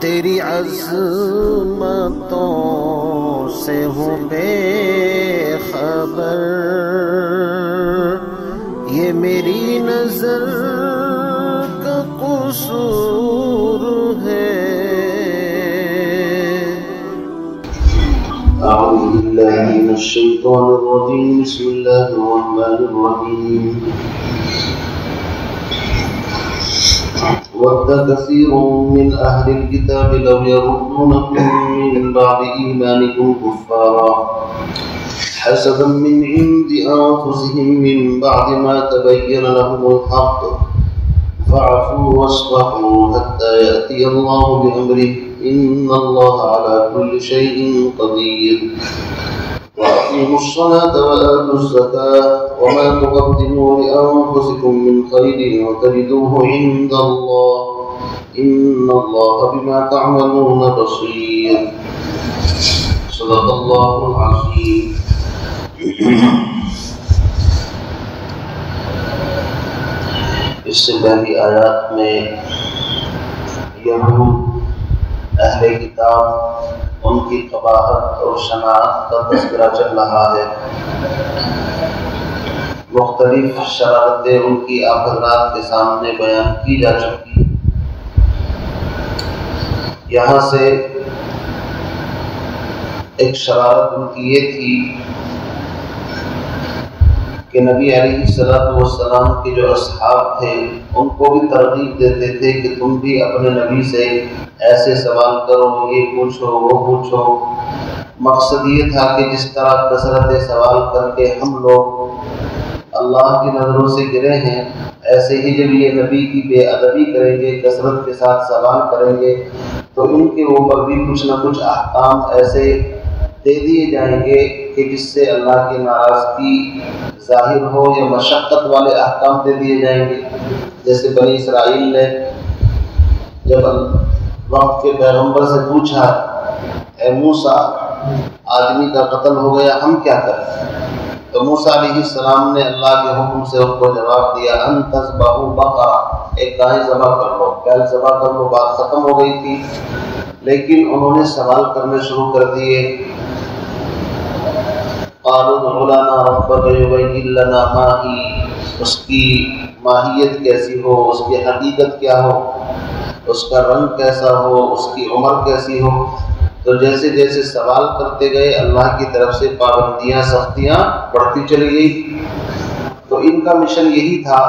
تیری عظمتوں سے ہوں بے خبر، یہ میری نظر کا قصور ہے۔ اعوذ باللہ من الشیطان الرجیم، بسم اللہ الرحمن الرحیم۔ وَدَّ كَثِيرٌ مِّنْ أَهْلِ الْكِتَابِ لَوْ يَرُدُّونَكُم مِّن بَعْدِ إِيمَانِكُمْ كُفَّارًا حَسَدًا مِّنْ عِندِ أَنفُسِهِم مِّن بَعْدِ مَا تَبَيَّنَ لَهُمُ الْحَقُّ فَاعْفُوا وَاصْفَحُوا حَتَّى يَأْتِيَ اللَّهُ بِأَمْرِهِ إِنَّ اللَّهَ عَلَى كُلِّ شَيْءٍ قَدِيرٌ۔ وَأَقِيمُوا الصَّلَاةَ وَآتُوا الزَّكَاةَ وَمَا تُقَدِّمُوا لِأَنفُسِكُم مِّنْ خَيْرٍ تَجِدُوهُ عِندَ اللَّهِ إِنَّ اللَّهَ بِمَا تَعْمَلُونَ بَصِيرٌ۔ صدق اللہ العظیم۔ اس سے پہلی آیات میں یہود اہل کتاب، ان کی قباحت اور شناعت کا تذکرہ چل رہا ہے۔ مختلف شرارتیں ان کی آپ حضرات کے سامنے بیان کی جا چکی۔ یہاں سے ایک شرارت ان کی یہ تھی کہ نبی علیہ السلام کے جو اصحاب تھے ان کو بھی ترغیب دیتے تھے کہ تم بھی اپنے نبی سے ایسے سوال کرو، یہ پوچھو وہ پوچھو۔ مقصد یہ تھا کہ جس طرح کثرت سوال کر کے ہم لوگ اللہ کی نظروں سے گرے ہیں، ایسے ہی جب یہ نبی کی بے ادبی کریں گے، کثرت کے ساتھ سوال کریں گے، تو ان کے اوپر بھی کچھ نہ کچھ احکام ایسے دے دیے جائیں گے کہ جس سے اللہ کی ناراضگی ظاہر ہو، یا مشقت والے احکام دے دیے جائیں گے۔ جیسے بنی اسرائیل نے جب وقت کے پیغمبر سے پوچھا، اے موسیٰ آدمی کا قتل ہو گیا، ہم کیا کریں؟ تو موسیٰ علیہ السلام نے اللہ کے حکم سے ان کو جواب دیا، ان تذبحوا بقرہ، ایک گائے ذبح کر لو، بیل ذبح کر لو۔ بات ختم ہو گئی تھی، لیکن انہوں نے سوال کرنے شروع کر دیے۔ قالوا ادع لنا ربك يبين لنا ما هي، اس کی ماہیت کیسی ہو، اس کی حقیقت کیا ہو، اس کا رنگ کیسا ہو، اس کی عمر کیسی ہو۔ تو جیسے جیسے سوال کرتے گئے اللہ کی طرف سے پابندیاں، سختیاں بڑھتی چلی گئی۔ تو ان کا مشن یہی تھا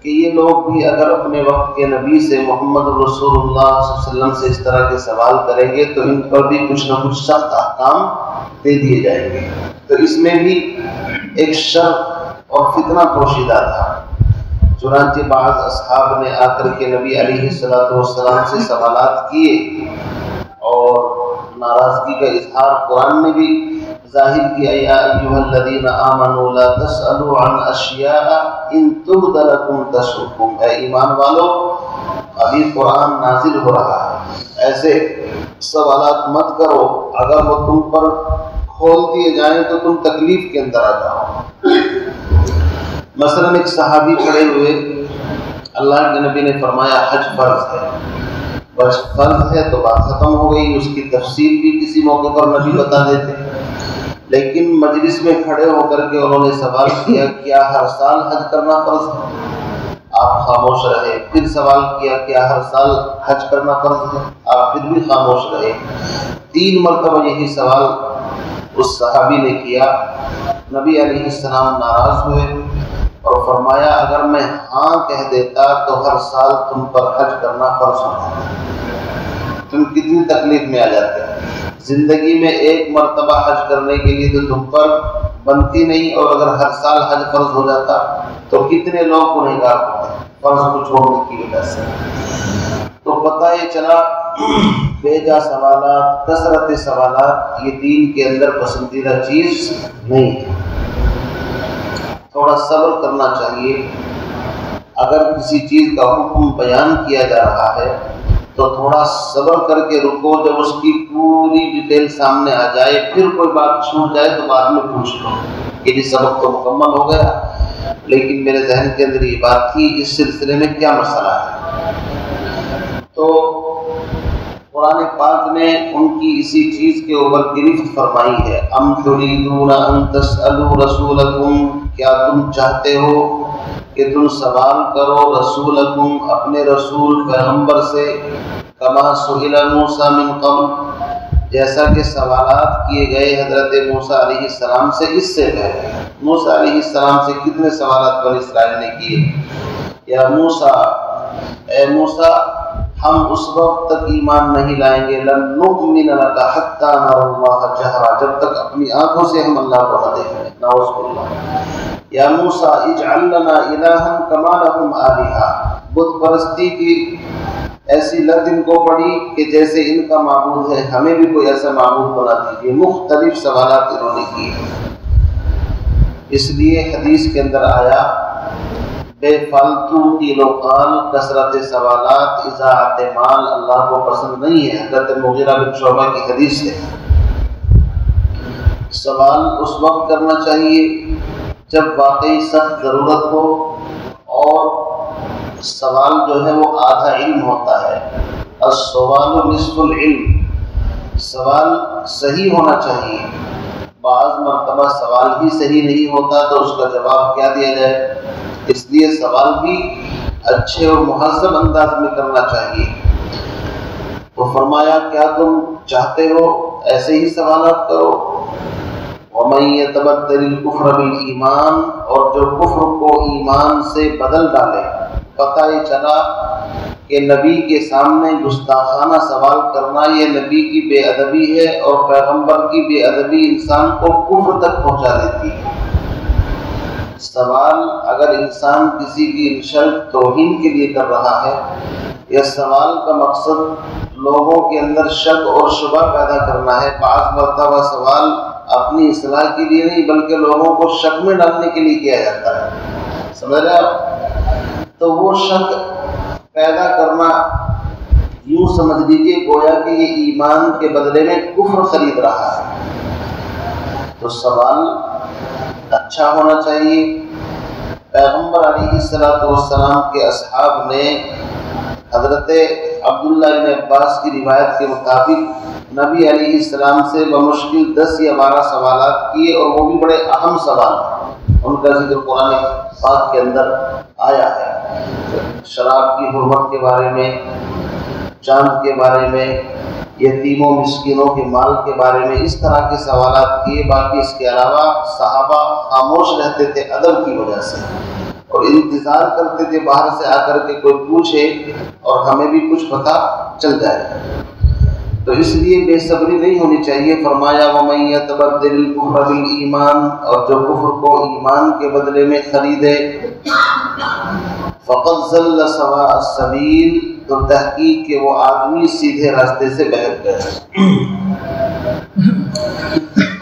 کہ یہ لوگ بھی اگر اپنے وقت کے نبی سے محمد رسول اللہ صلی اللہ علیہ وسلم سے اس طرح کے سوال کریں گے تو ان پر بھی کچھ نہ کچھ سخت احکام دے دیے جائیں گے۔ تو اس میں بھی ایک شر اور فتنہ پوشیدہ تھا۔ چنانچہ بعض اصحاب نے آ کر کے نبی علیہ السلام سے سوالات کیے اور ناراضگی کا اظہار قرآن نے بھی ظاہر کیا، یا ایھا الذین آمنوا لا تسألوا عن اشیاء ان تبد لکم تسؤکم، اے ایمان والو ابھی قرآن نازل ہو رہا ہے، ایسے سوالات مت کرو، اگر وہ تم پر کھول دیے جائیں تو تم تکلیف کے اندر آ جاؤ۔ مثلا ایک صحابی کھڑے ہوئے، اللہ کے نبی نے فرمایا حج فرض ہے، بس فرض ہے تو بات ختم ہو گئی، اس کی تفصیل بھی کسی موقع پر نبی بتا دیتے۔ لیکن مجلس میں کھڑے ہو کر کے انہوں نے سوال کیا، کیا ہر سال حج کرنا فرض ہے؟ آپ خاموش رہے۔ پھر سوال کیا، کیا ہر سال حج کرنا فرض ہے؟ آپ پھر بھی خاموش رہے۔ 3 مرتبہ یہی سوال اس صحابی نے کیا۔ نبی علیہ السلام ناراض ہوئے اور فرمایا، اگر میں ہاں کہہ دیتا تو ہر سال تم پر حج کرنا فرض ہوتا، تم کتنی تکلیف میں آ جاتے۔ زندگی میں 1 مرتبہ حج کرنے کے لیے تو تم پر بنتی نہیں، اور اگر ہر سال حج فرض ہو جاتا تو کتنے لوگ گنہگار ہوتے فرض کو چھوڑنے کی وجہ سے۔ تو پتہ یہ چلا بیجا سوالات، کثرت سوالات یہ دین کے اندر پسندیدہ چیز نہیں ہے۔ تھوڑا صبر کرنا چاہیے۔ اگر کسی چیز کا حکم بیان کیا جا رہا ہے تو تھوڑا صبر کر کے رکو، جب اس کی پوری ڈیٹیل سامنے آ جائے، پھر کوئی بات چھوٹ جائے تو بعد میں پوچھ لو کہ یہ سبق تو مکمل ہو گیا، لیکن میرے ذہن کے اندر یہ بات تھی، اس سلسلے میں کیا مسئلہ ہے۔ قرآن پاک نے ان کی اسی چیز کے اوپر گرفت فرمائی ہے۔ ام تريدون ان تسألوا رسولکم، کیا تم چاہتے ہو کہ تم سوال کرو رسولکم، اپنے رسول پیغمبر سے، کما سئل موسیٰ من قبل، جیسا کہ سوالات کیے گئے حضرت موسیٰ علیہ السلام سے اس سے پہلے۔ موسیٰ علیہ السلام سے کتنے سوالات بنی اسرائیل نے کیے؟ یا موسیٰ، اے موسیٰ، ہم اس وقت تک ایمان نہیں لائیں گے، لن نؤمن لک حتی نری اللہ جہرا، جب تک اپنی آنکھوں سے ہم اللہ کو نہ دیکھ لیں، نعوذ باللہ۔ یا موسیٰ اجعل لنا الہا کما لہم آلہہ، بت پرستی کی ایسی لت ان کو پڑی کہ جیسے ان کا معبود ہے، ہمیں بھی کوئی ایسا معبود بنا دیجیے۔ مختلف سوالات انہوں نے کیے، اس لیے حدیث کے اندر آیا بے فالتو قیل و قال، کثرت سوالات، اضاعت مال اللہ کو پسند نہیں ہے۔ حضرت مغیرہ بن شعبہ کی حدیث ہے، سوال اس وقت کرنا چاہیے جب واقعی سخت ضرورت ہو، اور سوال جو ہے وہ آدھا علم ہوتا ہے۔ السوال نصف العلم، سوال صحیح ہونا چاہیے۔ بعض مرتبہ سوال ہی صحیح نہیں ہوتا تو اس کا جواب کیا دیا جائے، اس لیے سوال بھی اچھے اور مہذب انداز میں کرنا چاہیے۔ تو فرمایا کیا تم چاہتے ہو ایسے ہی سوالات کرو۔ وَمَن يَتَبَدَّلِ الْكُفْرَ بِالْإِيمَانِ، اور جو کفر کو ایمان سے بدل ڈالے۔ پتہ یہ چلا کہ نبی کے سامنے گستاخانہ سوال کرنا یہ نبی کی بے ادبی ہے، اور پیغمبر کی بے ادبی انسان کو کفر تک پہنچا دیتی ہے۔ سوال اگر انسان کسی کی انشلٹ توہین کے لیے کر رہا ہے، یا سوال کا مقصد لوگوں کے اندر شک اور شبہ پیدا کرنا ہے، بعض مرتبہ سوال اپنی اصلاح کے لیے نہیں بلکہ لوگوں کو شک میں ڈالنے کے لیے کیا جاتا ہے، سمجھ رہے آپ؟ تو وہ شک پیدا کرنا یوں سمجھ لیجیے گویا کہ یہ ایمان کے بدلے میں کفر خرید رہا ہے۔ تو سوال اچھا ہونا چاہیے۔ پیغمبر علیہ السلام کے اصحاب نے حضرت عبداللہ بن عباس کی روایت کے مطابق نبی علیہ السلام سے بمشکل 10 یا 12 سوالات کیے، اور وہ بھی بڑے اہم سوال، ان کا ذکر قرآن پاک کے اندر آیا ہے۔ شراب کی حرمت کے بارے میں، چاند کے بارے میں، یتیموں مسکینوں کے مال کے بارے میں، اس طرح کے سوالات کیے۔ باقی اس کے علاوہ صحابہ خاموش رہتے تھے ادب کی وجہ سے، اور انتظار کرتے تھے باہر سے آ کر کے کوئی پوچھے اور ہمیں بھی کچھ پتہ چل جائے۔ تو اس لیے بے صبری نہیں ہونی چاہیے۔ فرمایا وَمَن يَتَبَدَّلِ الْكُفْرَ بِالْإِيمَانِ، اور جو کفر کو ایمان کے بدلے میں خریدے، فَقَدْ ضَلَّ سَوَاءَ السَّبِيلِ، تو تحقیق کہ وہ آدمی سیدھے راستے سے بہک گئے۔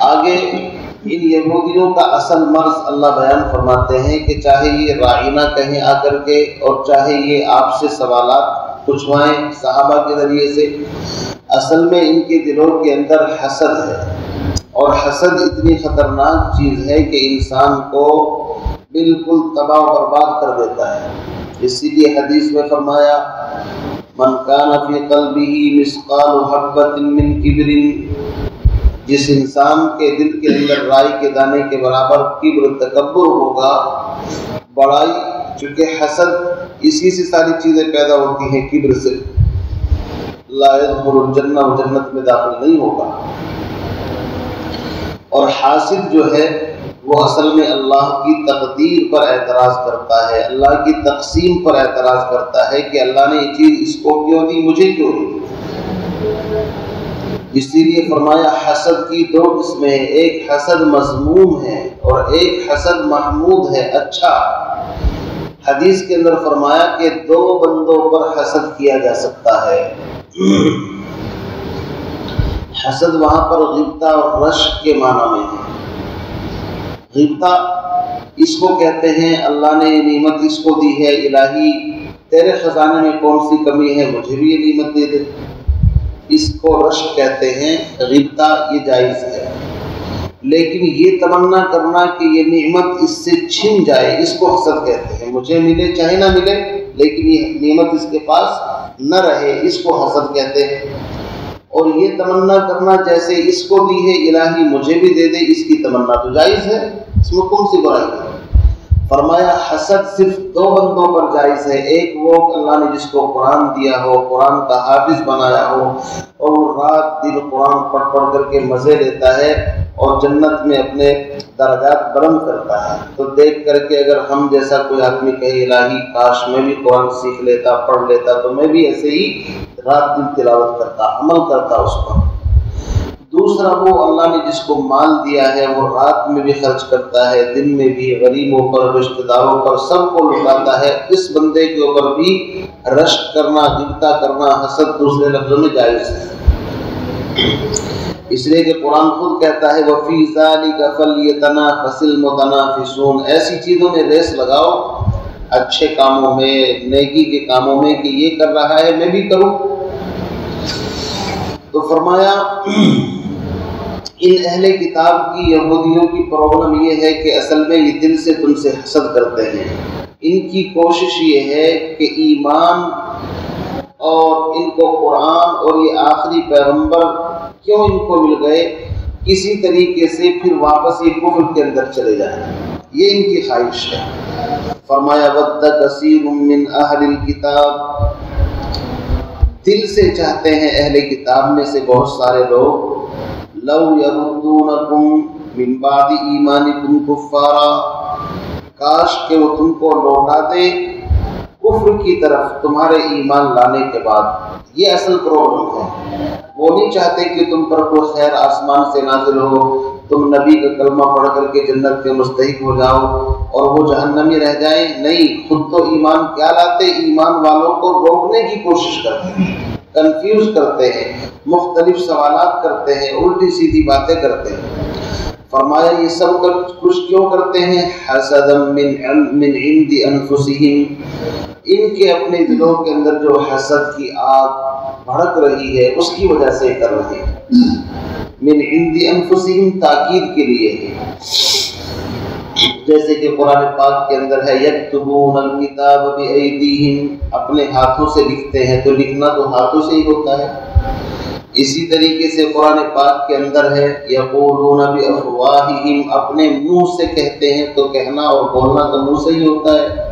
آگے ان یہودیوں کا اصل مرض اللہ بیان فرماتے ہیں کہ چاہے یہ رائنا کہیں آ کر کے، اور چاہے یہ آپ سے سوالات پوچھوائیں صحابہ کے ذریعے سے، اصل میں ان کے دلوں کے اندر حسد ہے، اور حسد اتنی خطرناک چیز ہے کہ انسان کو بالکل تباہ و برباد کر دیتا ہے۔ اسی لیے حدیث میں فرمایا من کان فی قلبہ مثقال حبۃ من کبر، جس انسان کے دل کے اندر رائی کے دانے کے برابر کبر تکبر ہوگا، بڑائی، چونکہ حسد اسی سے ساری چیزیں پیدا ہوتی ہیں، کبر سے، لا يدخل الجنہ، وہ جنت میں داخل نہیں ہوگا۔ اور حاسد جو ہے وہ اصل میں اللہ کی تقدیر پر اعتراض کرتا ہے، اللہ کی تقسیم پر اعتراض کرتا ہے کہ اللہ نے یہ چیز اس کو کیوں دی، مجھے کیوں دی۔ اسی لیے فرمایا حسد کی 2 قسمیں ہیں، ایک حسد مذموم ہے اور ایک حسد محمود ہے، اچھا۔ حدیث کے اندر فرمایا کہ 2 بندوں پر حسد کیا جا سکتا ہے۔ حسد وہاں پر غبطہ اور رشک کے معنی میں ہے۔ غبطہ اس کو کہتے ہیں اللہ نے یہ نعمت اس کو دی ہے، الہی تیرے خزانے میں کون سی کمی ہے، مجھے بھی یہ نعمت دے دے، اس کو رشک کہتے ہیں۔ غبطہ یہ جائز ہے، لیکن یہ تمنا کرنا کہ یہ نعمت اس سے چھن جائے، اس کو حسد کہتے ہیں۔ مجھے ملے چاہے نہ ملے، لیکن یہ نعمت اس کے پاس نہ رہے، اس کو حسد کہتے ہیں۔ اور یہ تمنا کرنا جیسے اس کو دی ہے الہی مجھے بھی دے دے، اس کی تمنا تو جائز ہے، اس میں کون سی برائی ہے؟ فرمایا حسد صرف دو بندوں پر جائز ہے، ایک وہ اللہ نے جس کو قرآن دیا ہو، قرآن کا حافظ بنایا ہو اور وہ رات دن قرآن پڑھ پڑھ کر کے مزے لیتا ہے اور جنت میں اپنے درجات بلند کرتا ہے، تو دیکھ کر کے اگر ہم جیسا کوئی آدمی کہے الہی کاش میں بھی قرآن سیکھ لیتا، پڑھ لیتا، تو میں بھی ایسے ہی رات دن تلاوت کرتا، عمل کرتا اس پر۔ دوسرا وہ اللہ نے جس کو مال دیا ہے وہ رات میں بھی خرچ کرتا ہے، دن میں بھی، غریبوں پر، رشتہ داروں پر، سب کو لٹاتا ہے، اس بندے کے اوپر بھی رشک کرنا، غبطہ کرنا، حسد دوسرے لفظوں میں جائز ہے، اس لیے کہ قرآن خود کہتا ہے وَفِي ذَلِكَ فَلْيَتَنَافَسِ الْمُتَنَافِسُونَ، ایسی چیزوں میں ریس لگاؤ، اچھے کاموں میں، نیکی کے کاموں میں، کہ یہ کر رہا ہے میں بھی کروں۔ تو فرمایا ان اہل کتاب کی، یہودیوں کی پرابلم یہ ہے کہ اصل میں یہ دل سے تم سے حسد کرتے ہیں، ان کی کوشش یہ ہے کہ ایمان اور ان کو قرآن اور یہ آخری پیغمبر کیوں ان کو مل گئے، کسی طریقے سے پھر واپس یہ کفر کے اندر چلے جائیں، یہ ان کی خواہش ہے۔ فرمایا وَدَّ كَثِيرٌ مِّنْ أَهْلِ الْكِتَابِ، دل سے چاہتے ہیں اہل کتاب میں سے بہت سارے لوگ، لَوْ يَرُدُّونَكُمْ مِنْ بَعْدِ إِيمَانِكُمْ كُفَّارًا، کاش کہ وہ تم کو لوٹا دے کفر کی طرف تمہارے ایمان لانے کے بعد۔ یہ اصل پرابلم ہے، وہ نہیں چاہتے کہ تم پر کوئی خیر آسمان سے نازل ہو، تم نبی کا کلمہ پڑھ کر کے جنت کے مستحق ہو جاؤ اور وہ جہنمی رہ جائیں، نہیں، خود تو ایمان کیا لاتے، ایمان والوں کو روکنے کی کوشش کرتے ہیں، کنفیوز کرتے ہیں، مختلف سوالات کرتے ہیں، الٹی سیدھی باتیں کرتے ہیں۔ فرمایا یہ سب کچھ کیوں کرتے ہیں؟ حسدا من عند انفسہم، ان کے اپنے دلوں کے اندر جو حسد کی آگ بھڑک رہی ہے اس کی وجہ سے کر رہے ہیں۔ من عند انفسہم تاکید کے لیے ہے، جیسے کہ قرآن پاک کے اندر ہے یکتبون الکتاب بایدیہم، اپنے ہاتھوں سے لکھتے ہیں، تو لکھنا تو ہاتھوں سے ہی ہوتا ہے۔ اسی طریقے سے قرآن پاک کے اندر ہے یقولون بافواہہم، اپنے منہ سے کہتے ہیں، تو کہنا اور بولنا تو منہ سے ہی ہوتا ہے۔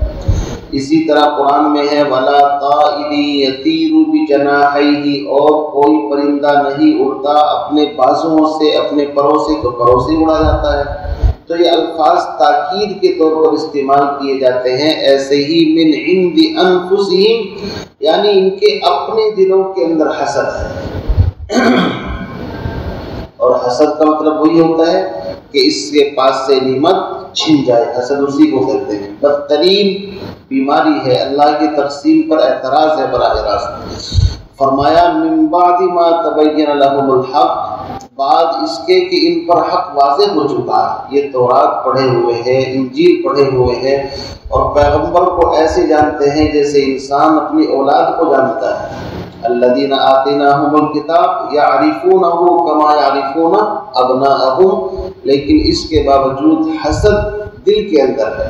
اسی طرح قرآن میں ہے ولا طائر یطیر بجناحیہ، اور کوئی پرندہ نہیں اڑتا اپنے بازوؤں سے، اپنے پروں سے، تو پروں سے اڑا جاتا ہے۔ تو یہ الفاظ تاکید کے طور پر استعمال کیے جاتے ہیں۔ ایسے ہی من عند انفسہم، یعنی ان کے اپنے دلوں کے اندر حسد ہے، اور حسد کا مطلب وہی ہوتا ہے کہ اس کے پاس سے نعمت چھن جائے، حسد اسی کو کہتے ہیں۔ بدترین بیماری ہے، اللہ کی تقسیم پر اعتراض ہے براہ راست۔ فرمایا من بعد ما تبین لهم الحق، بعد اس کے کہ ان پر حق واضح ہو چکا ہے، یہ تورات پڑھے ہوئے ہیں، انجیل پڑھے ہوئے ہیں، اور پیغمبر کو ایسے جانتے ہیں جیسے انسان اپنی اولاد کو جانتا ہے۔ الذین آتیناہم الکتاب یعرفونہ کما یعرفون ابناءہم، لیکن اس کے باوجود حسد دل کے اندر ہے۔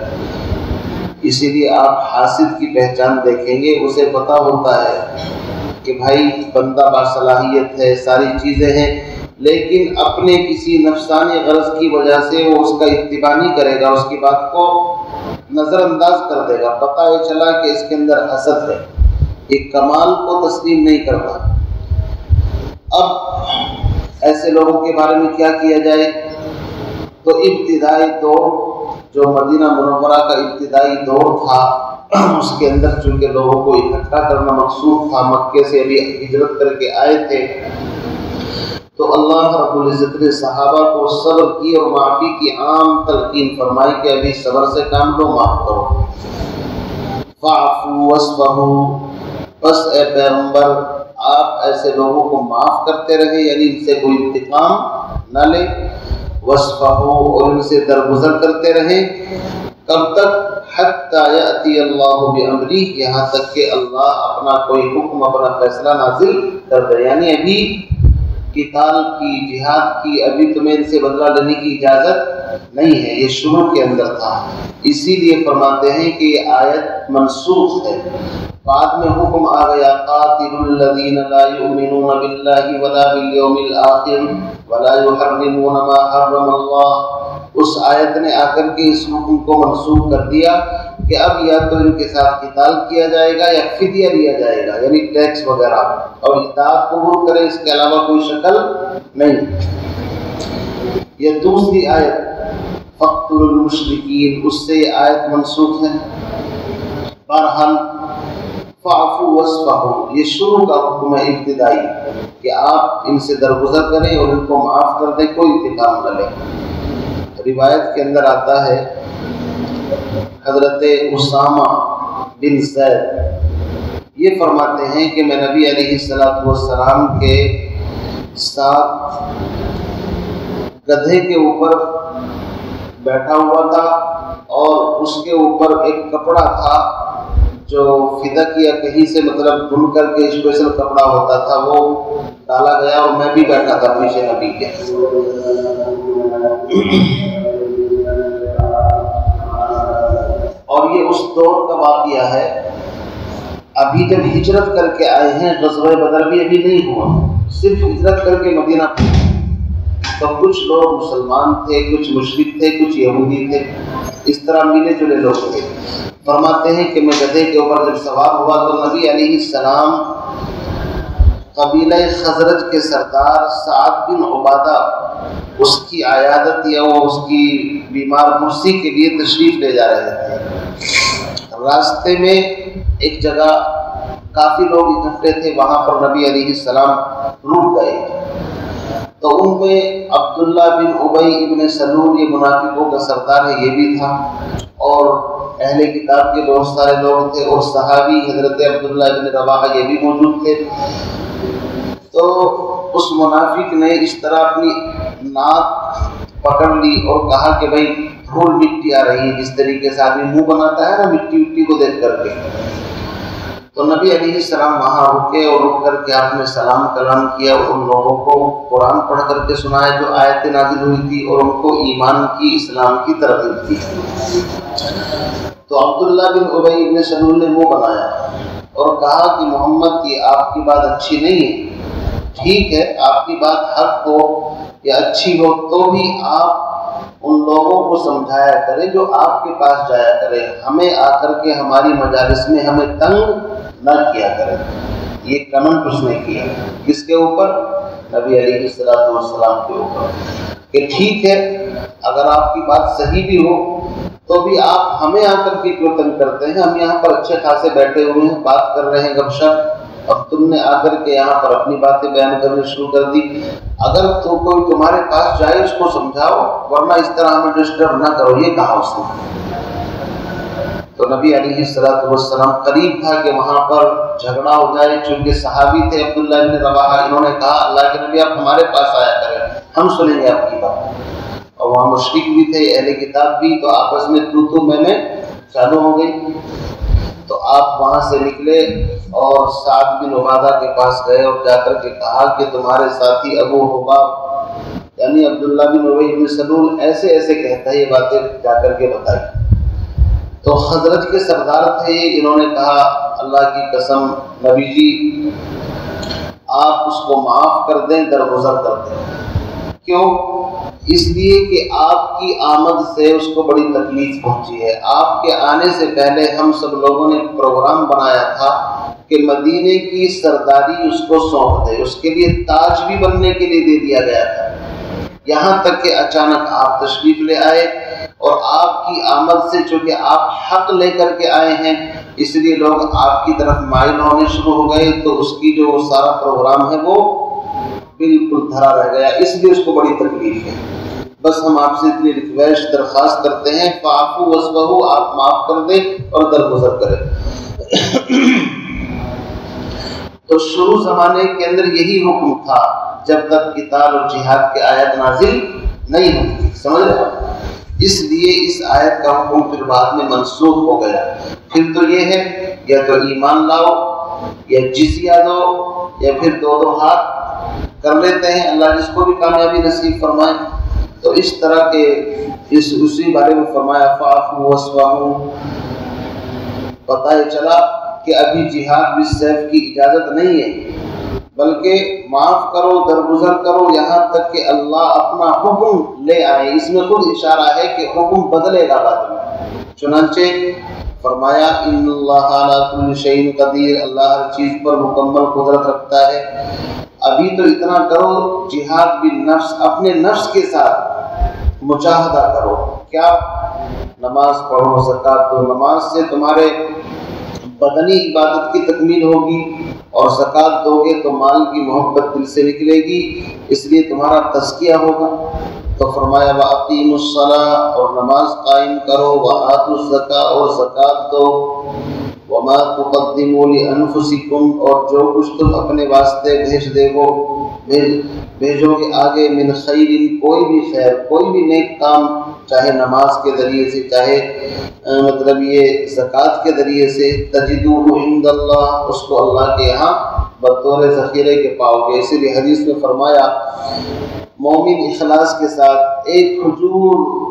اسی لیے آپ حاسد کی پہچان دیکھیں گے، اسے پتہ ہوتا ہے کہ بھائی بندہ باصلاحیت ہے، ساری چیزیں ہیں، لیکن اپنے کسی نفسانی غرض کی وجہ سے وہ اس کا اتباع نہیں کرے گا، اس کی بات کو نظر انداز کر دے گا، پتہ یہ چلا کہ اس کے اندر حسد ہے، ایک کمال کو تسلیم نہیں کرتا۔ اب ایسے لوگوں کے بارے میں کیا کیا جائے؟ تو ابتدائی دور جو مدینہ منورہ کا ابتدائی دور تھا، اس کے اندر چونکہ لوگوں کو اکٹھا کرنا مقصود تھا، مکے سے ابھی ہجرت کر کے آئے تھے، تو اللہ رب العزت نے صحابہ کو صبر کی اور معافی کی عام تلقین فرمائی کہ ابھی صبر سے کام لو، معاف کرو۔ فاعفوا واصفحوا، بس اے پیغمبر آپ ایسے لوگوں کو معاف کرتے رہے، یعنی ان سے کوئی انتقام نہ لے، واصفحوا، اور ان سے درگزر کرتے رہیں، کب تک؟ حتی یأتی اللہ بامرہ، یہاں تک کہ اللہ اپنا کوئی حکم، اپنا فیصلہ نازل کر دے، یعنی ابھی قتال کی، جہاد کی، ابھی تمہیں ان سے بدلہ لینے کی اجازت نہیں ہے، یہ شروع کے اندر تھا۔ اسی لیے فرماتے ہیں کہ یہ آیت منسوخ ہے، بعد میں حکم آ گیا قاتلوا الذین لا یؤمنون باللہ ولا بالیوم الآخر ولا یحرمون ما حرم اللہ۔ اس آیت نے آ کر کے اس حکم کو منسوخ کر دیا کہ اب یا تو ان کے ساتھ قتال کیا جائے گا یا فدیہ لیا جائے گا، یعنی ٹیکس وغیرہ، اور اطاعت قبول کرے، اس کے علاوہ کوئی شکل نہیں۔ یہ دوسری آیت فَاقْتُلُوا الْمُشْرِكِينَ، اس سے یہ آیت منسوخ ہے۔ بہرحال فَاعْفُوا وَاصْفَحُوا، یہ شروع کا حکم ہے ابتدائی، کہ آپ ان سے درگزر کریں اور ان کو معاف کر دیں، کوئی انتقام نہ لیں۔ روایت کے اندر آتا ہے حضرت اسامہ بن زید یہ فرماتے ہیں کہ میں نبی علیہ السلام کے ساتھ گدھے کے اوپر بیٹھا ہوا تھا اور اس کے اوپر ایک کپڑا تھا جو فدق یا کہیں سے مطلب بن کر کے اسپیشل کپڑا ہوتا تھا، وہ ڈالا گیا اور میں بھی بیٹھا تھا پیچھے نبی کے۔ اور یہ اس دور کا واقعہ ہے، ابھی جب ہجرت کر کے آئے ہیں، غزوہ بدر بھی ابھی نہیں ہوا، صرف ہجرت کر کے مدینہ تو کچھ لوگ مسلمان تھے، کچھ مشرک تھے، کچھ یہودی تھے، اس طرح ملے جلے لوگ تھے۔ فرماتے ہیں کہ میں گدھے کے اوپر جب سوار ہوا تو نبی علیہ السلام قبیلہ خزرج کے سردار سعد بن عبادہ اس کی عیادت یا وہ اس کی بیمار پرسی کے لیے تشریف لے جا رہے تھے۔ راستے میں ایک جگہ کافی لوگ اکٹھے تھے، وہاں پر نبی علیہ السلام رک گئے، تو ان میں عبداللہ بن ابی ابن سلول، یہ منافقوں کا سردار ہے، یہ بھی تھا، اور اہل کتاب کے بہت سارے لوگ تھے، اور صحابی حضرت عبداللہ بن رواحہ یہ بھی موجود تھے۔ تو اس منافق نے اس طرح اپنی ناک پکڑ لی اور کہا کہ بھائی دھول مٹی آ رہی ہے، جس طریقے سے آدمی منہ بناتا ہے نا مٹی وٹی کو دیکھ کر کے۔ تو نبی علیہ السلام وہاں رکے اور رک کر کے آپ نے سلام کلام کیا اور ان لوگوں کو قرآن پڑھ کر کے سنایا جو آیتیں نازل ہوئی تھی، اور ان کو ایمان کی، اسلام کی ترغیب دی۔ تو عبداللہ بن ابی بن سلول نے منہ بنایا اور کہا کہ محمد کی آپ کی بات اچھی نہیں ہے، ٹھیک ہے آپ کی بات حق ہو یا اچھی ہو تو بھی آپ ان لوگوں کو سمجھایا کریں جو آپ کے پاس جایا کریں، ہمیں آ کر کے ہماری مجالس میں ہمیں تنگ نہ کیا کریں۔ یہ کمنٹ اس نے کیا کس کے اوپر؟ نبی علیہ السلام کے اوپر، کہ ٹھیک ہے اگر آپ کی بات صحیح بھی ہو تو بھی آپ ہمیں آ کر کے کیوں تنگ کرتے ہیں؟ ہم یہاں پر اچھے خاصے بیٹھے ہوئے ہیں، بات کر رہے ہیں، گپ شپ، اب تم نے آ کر کے یہاں پر اپنی باتیں بیان کرنے شروع کر دی۔ اگر تو کوئی تمہارے پاس جائے اس کو سمجھاؤ، ورنہ اس طرح ہمیں ڈسٹرب نہ کرو، یہ کہا اس نے۔ تو نبی علیہ السلام قریب تھا کہ وہاں پر جھگڑا ہو جائے، چونکہ صحابی تھے عبداللہ بن رواحہ، انہوں نے کہا اللہ کے نبی آپ ہمارے پاس آیا کریں، ہم سنیں گے آپ کی بات۔ اور وہاں مشرک بھی تھے، اہل کتاب بھی، تو آپس میں تو میں چالو ہو گئی۔ تو آپ وہاں سے نکلے اور سعد بن عبادہ کے پاس گئے اور جا کر کے کہا کہ تمہارے ساتھی ابو حباب یعنی عبداللہ بن ابی بن سلول ایسے ایسے کہتا ہے، یہ باتیں جا کر کے بتائی۔ تو خزرج کے سردار تھے، انہوں نے کہا اللہ کی قسم نبی جی آپ اس کو معاف کر دیں، درگزر کر دیں۔ کیوں؟ اس لیے کہ آپ کی آمد سے اس کو بڑی تکلیف پہنچی ہے۔ آپ کے آنے سے پہلے ہم سب لوگوں نے پروگرام بنایا تھا کہ مدینے کی سرداری اس کو سونپ دے، اس کے لیے تاج بھی بننے کے لیے دے دیا گیا تھا، یہاں تک کہ اچانک آپ تشریف لے آئے، اور آپ کی آمد سے چونکہ آپ حق لے کر کے آئے ہیں اس لیے لوگ آپ کی طرف مائل ہونے شروع ہو گئے، تو اس کی جو سارا پروگرام ہے وہ بالکل دھرا رہ گیا، اس لیے اس کو بڑی تکلیف ہے۔ بس ہم آپ سے اتنی ریکویسٹ درخواست کرتے ہیں فاعفوا واصفحوا، آپ معاف کر دیں اور درگزر کریں۔ تو شروع زمانے کے اندر یہی حکم تھا جب تک قتال اور جہاد کی آیت نازل نہیں ہوئی، سمجھ رہے ہیں؟ اس لیے اس آیت کا حکم پھر بعد میں منسوخ ہو گیا۔ پھر تو یہ ہے یا تو ایمان لاؤ یا جزیہ دو یا پھر دو ہاتھ کر لیتے ہیں، اللہ جس کو بھی کامیابی نصیب فرمائے۔ تو اس طرح کے اسی بارے میں فرمایا فاعفوا واصفحوا، پتہ چلا کہ ابھی جہاد بالسیف کی اجازت نہیں ہے، بلکہ معاف کرو، درگزر کرو یہاں تک کہ اللہ اپنا حکم لے آئے۔ اس میں خود اشارہ ہے کہ حکم بدلے گا بعد میں۔ چنانچہ فرمایا ان اللہ علی کل شیء قدیر، اللہ ہر چیز پر مکمل قدرت رکھتا ہے۔ ابھی تو اتنا کرو، جہاد بالنفس، اپنے نفس کے ساتھ مجاہدہ کرو۔ کیا؟ نماز پڑھو، زکوٰۃ دو۔ نماز سے تمہارے بدنی عبادت کی تکمیل ہوگی، اور زکوٰۃ دو گے تو مال کی محبت دل سے نکلے گی، اس لیے تمہارا تزکیہ ہوگا۔ تو فرمایا وَأَقِیمُوا الصَّلَاةَ، اور نماز قائم کرو، وَآتُوا الزَّکَاةَ، اور زکوٰۃ دو، وَمَا تُقَدِّمُوا لِأَنفُسِکُمْ، اور جو کچھ تم اپنے واسطے بھیجو گے آگے، من خیر، کوئی بھی خیر، کوئی بھی نیک کام، چاہے نماز کے ذریعے سے، چاہے مطلب یہ زکوٰۃ کے ذریعے سے، تجدوہ عند اللہ، اس کو اللہ کے یہاں بطور ذخیرے کے پاؤ گے۔ اسی لیے حدیث میں فرمایا مومن اخلاص کے ساتھ ایک کھجور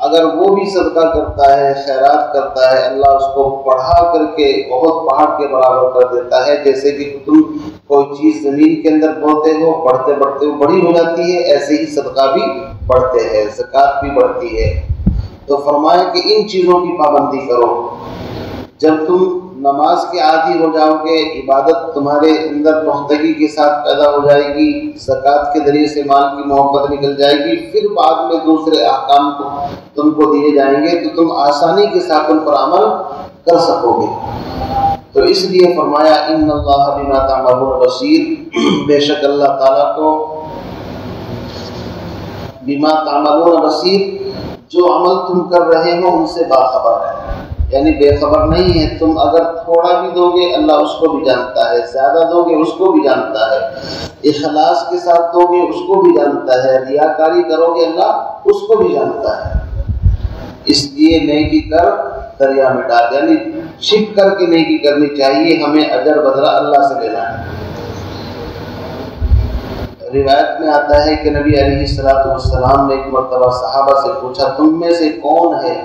اگر وہ بھی صدقہ کرتا ہے، خیرات کرتا ہے، اللہ اس کو بڑھا کر کے بہت پہاڑ کے برابر کر دیتا ہے۔ جیسے کہ تم کوئی چیز زمین کے اندر بوتے ہو، بڑھتے بڑھتے وہ بڑی ہو جاتی ہے، ایسے ہی صدقہ بھی بڑھتے ہیں، زکوٰۃ بھی بڑھتی ہے۔ تو فرمایا کہ ان چیزوں کی پابندی کرو۔ جب تم نماز کے عادی ہو جاؤ گے، عبادت تمہارے اندر پختگی کے ساتھ پیدا ہو جائے گی، زکوٰۃ کے ذریعے سے مال کی محبت نکل جائے گی، پھر بعد میں دوسرے احکام کو تم کو دیے جائیں گے تو تم آسانی کے ساتھ ان پر عمل کر سکو گے۔ تو اس لیے فرمایا ان اللہ بما تعملون بصیر، بے شک اللہ تعالیٰ کو بما تعملون بصیر، جو عمل تم کر رہے ہو ان سے باخبر ہے، یعنی بے خبر نہیں ہے۔ تم اگر تھوڑا بھی دو گے اللہ اس کو بھی جانتا ہے، زیادہ دو گے اس کو بھی جانتا ہے، اخلاص کے ساتھ دو گے اس کو بھی جانتا ہے، ریاکاری کرو گے اللہ اس کو بھی جانتا ہے۔ اس لیے نیکی کر دریا میں ڈال، یعنی چھپ کر کے نیکی کرنی چاہیے، ہمیں اجر بدلہ اللہ سے لینا ہے۔ روایت میں آتا ہے کہ نبی علیہ السلام نے ایک مرتبہ صحابہ سے پوچھا تم میں سے کون ہے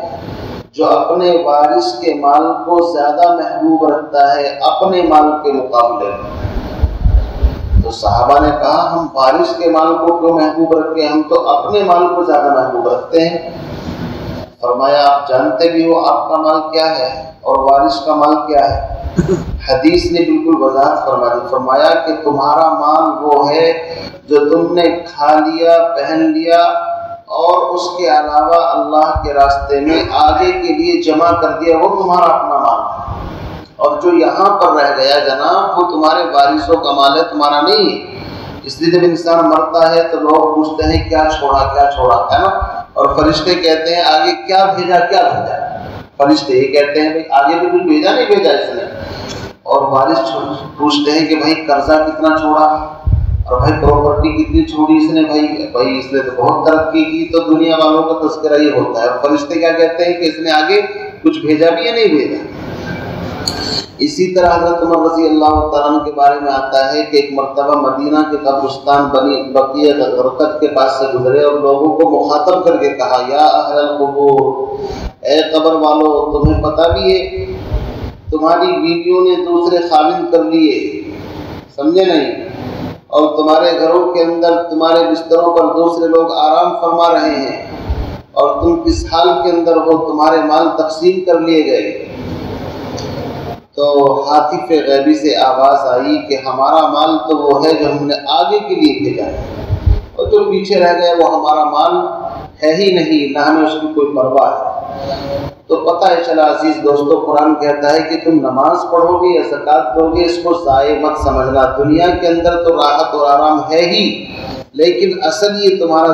جو اپنے وارث کے مال کو زیادہ محبوب رکھتا ہے اپنے مال کے مقابلے میں؟ تو صحابہ نے کہا ہم وارث کے مال کو کیوں محبوب رکھیں، ہم تو اپنے مال کو زیادہ محبوب رکھتے ہیں۔ فرمایا آپ جانتے بھی ہو آپ کا مال کیا ہے اور وارث کا مال کیا ہے؟ حدیث نے بالکل وضاحت فرما دی، فرمایا کہ تمہارا مال وہ ہے جو تم نے کھا لیا، پہن لیا، اور اس کے علاوہ اللہ کے راستے میں آگے کے لیے جمع کر دیا، وہ تمہارا اپنا مال ہے۔ اور جو یہاں پر رہ گیا جناب وہ تمہارے وارثوں کا مال ہے، تمہارا نہیں ہے۔ اس لیے جب انسان مرتا ہے تو لوگ پوچھتے ہیں کیا چھوڑا کیا چھوڑا، ہے نا، اور فرشتے کہتے ہیں آگے کیا بھیجا کیا بھیجا۔ فرشتے یہ کہتے ہیں بھائی آگے بھی کچھ بھیجا نہیں بھیجا اس نے، اور وارث پوچھتے ہیں کہ بھائی قرضہ کتنا چھوڑا، اور بھائی پراپرٹی کتنی چھوڑی اس نے، بھائی اس نے تو بہت ترقی کی۔ تو دنیا والوں کا تذکرہ یہ ہوتا ہے، اور فرشتے کیا کہتے ہیں کہ اس نے آگے کچھ بھیجا بھی یا نہیں بھیجا۔ اسی طرح حضرت عمر رضی اللہ تعالیٰ عنہ کے بارے میں آتا ہے کہ ایک مرتبہ مدینہ کے قبرستان بقیع غرقد کے پاس سے گزرے اور لوگوں کو مخاطب کر کے کہا یا اہل القبور، اے قبر والو، تمہیں پتہ بھی ہے تمہاری بیویوں نے دوسرے خاوند کر لیے، سمجھے نہیں، اور تمہارے گھروں کے اندر تمہارے بستروں پر دوسرے لوگ آرام فرما رہے ہیں، اور تم کس حال کے اندر ہو، تمہارے مال تقسیم کر لیے گئے۔ تو حاطف غیبی سے آواز آئی کہ ہمارا مال تو وہ ہے جو ہم نے آگے کے لیے بھیجا ہے، اور جو پیچھے رہ گئے وہ ہمارا مال ہے ہی نہیں، نہ ہمیں اس کی کوئی پرواہ ہے۔ تو پتہ ہے چلا عزیز دوستو، قرآن کہتا ہے کہ تم نماز پڑھو گے یا زکوٰۃ دو گے، اس کو ضائع مت سمجھنا۔ دنیا کے اندر تو راحت اور آرام ہے ہی، لیکن اصل یہ تمہارا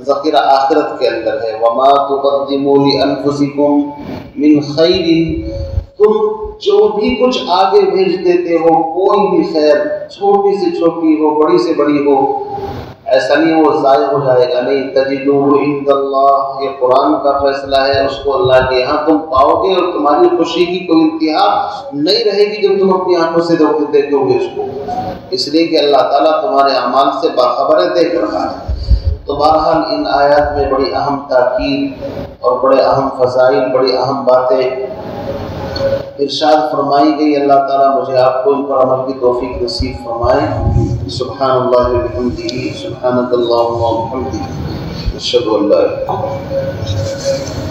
ذخیرہ آخرت کے اندر ہے۔ وَمَا تُقَدِّمُوا لِأَنفُسِكُمْ مِنْ خَيْرٍ، تم جو بھی کچھ آگے بھیج دیتے ہو، کوئی بھی خیر، چھوٹی سے چھوٹی ہو، بڑی سے بڑی ہو، ایسا نہیں وہ ضائع ہو جائے گا، نہیں، تجدوہ عند اللہ، یہ قرآن کا فیصلہ ہے، اس کو اللہ کے یہاں تم پاؤ گے، اور تمہاری خوشی کی کوئی انتہا نہیں رہے گی جب تم اپنی آنکھوں سے دیکھو گے اس کو، اس لیے کہ اللہ تعالیٰ تمہارے اعمال سے باخبر ہے، دیکھ رہا ہے۔ تو بہرحال ان آیات میں بڑی اہم تاکید اور بڑے اہم فضائل، بڑی اہم باتیں ارشاد فرمائی گئی اللہ تعالیٰ مجھے آپ کو ان پر عمل کی توفیق نصیب فرمائے۔ سبحان اللہ وبحمدہ، سبحانک اللہم وبحمدک، اشہد ان لا الہ الا انت۔